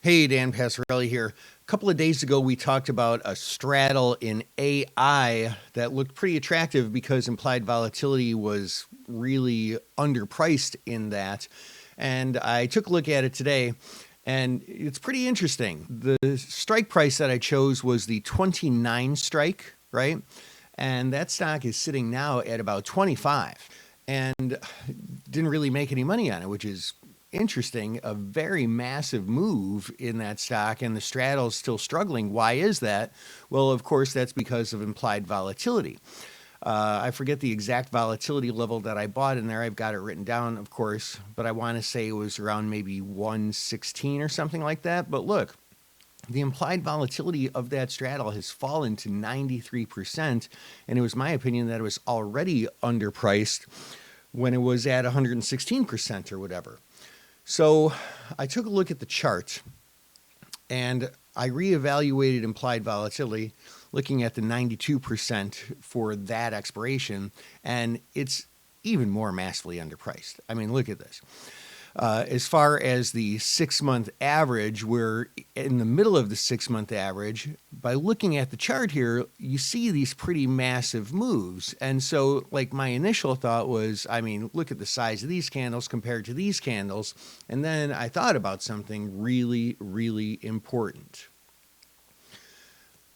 Hey, Dan Passarelli here. A couple of days ago, we talked about a straddle in AI that looked pretty attractive because implied volatility was really underpriced in that. And I took a look at it today, and it's pretty interesting. The strike price that I chose was the 29 strike, right? And that stock is sitting now at about 25 and didn't really make any money on it, which is interesting. A very massive move in that stock, and the straddle's still struggling. Why is that? Well, of course, that's because of implied volatility. I forget the exact volatility level that I bought in there. I've got it written down, of course, but I want to say it was around maybe 116 or something like that. But look, the implied volatility of that straddle has fallen to 93%, and it was my opinion that it was already underpriced when it was at 116% or whatever. So I took a look at the chart and I reevaluated implied volatility, looking at the 92% for that expiration, and it's even more massively underpriced. I mean, look at this. As far as the 6-month average, we're in the middle of the 6-month average. By looking at the chart here, you see these pretty massive moves. And so, like, my initial thought was, I mean, look at the size of these candles compared to these candles. And then I thought about something really, really important.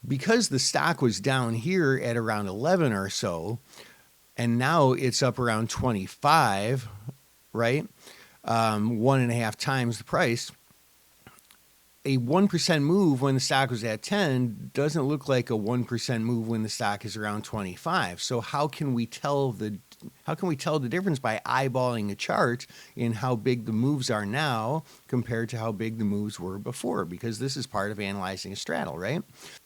Because the stock was down here at around 11 or so, and now it's up around 25, right? 1.5 times the price. A 1% move when the stock was at 10 doesn't look like a 1% move when the stock is around 25. So how can we tell the difference by eyeballing a chart in how big the moves are now compared to how big the moves were before? Because this is part of analyzing a straddle, right?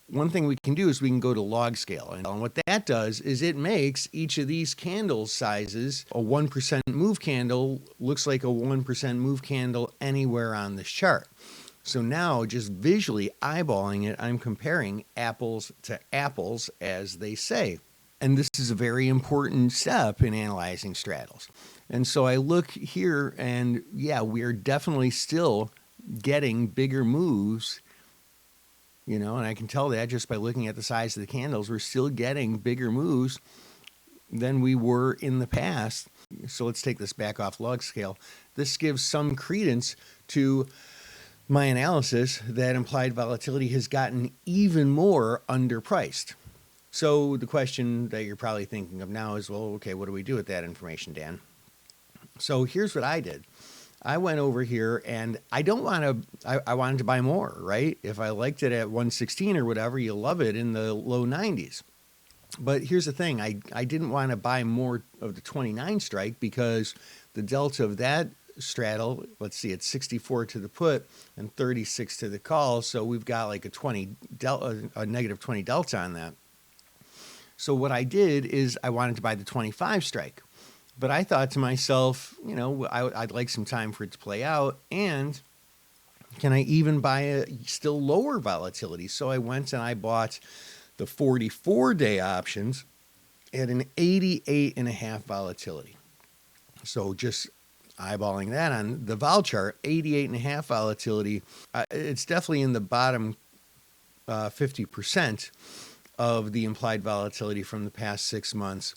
One thing we can do is we can go to log scale. And what that does is it makes each of these candle sizes, a 1% move candle looks like a 1% move candle anywhere on this chart. So now, just visually eyeballing it, I'm comparing apples to apples, as they say. And this is a very important step in analyzing straddles. And so I look here, and yeah, we're definitely still getting bigger moves. You know, and I can tell that just by looking at the size of the candles. We're still getting bigger moves than we were in the past. So let's take this back off log scale. This gives some credence to my analysis that implied volatility has gotten even more underpriced. So the question that you're probably thinking of now is, well, okay, what do we do with that information, Dan? So here's what I did. I went over here and I wanted to buy more, right? If I liked it at 116 or whatever, you love it in the low 90s. But here's the thing. I didn't want to buy more of the 29 strike because the delta of that straddle, let's see, it's 64 to the put and 36 to the call. So we've got like a negative 20 delta on that. So what I did is I wanted to buy the 25 strike. But I thought to myself, you know, I'd like some time for it to play out. And can I even buy a still lower volatility? So I went and I bought the 44-day options at an 88.5 volatility. So just eyeballing that on the vol chart, 88.5 volatility. It's definitely in the bottom 50% of the implied volatility from the past 6 months,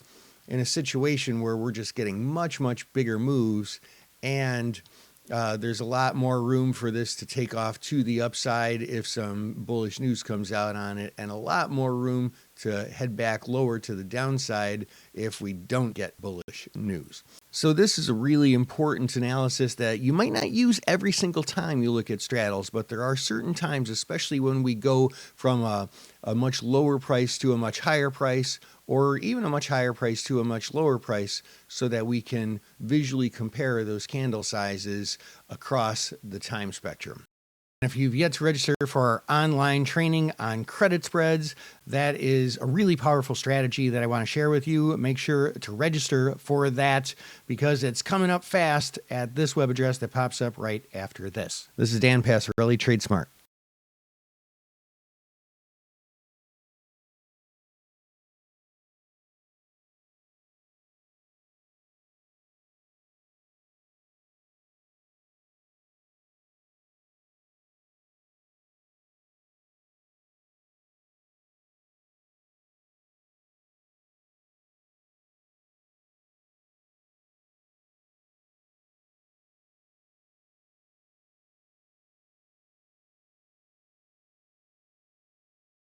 in a situation where we're just getting much, much bigger moves, and there's a lot more room for this to take off to the upside if some bullish news comes out on it, and a lot more room to head back lower to the downside if we don't get bullish news. So this is a really important analysis that you might not use every single time you look at straddles, but there are certain times, especially when we go from a much lower price to a much higher price, or even a much higher price to a much lower price, so that we can visually compare those candle sizes across the time spectrum. If you've yet to register for our online training on credit spreads, that is a really powerful strategy that I want to share with you. Make sure to register for that because it's coming up fast at this web address that pops up right after this. This is Dan Passarelli, Trade Smart.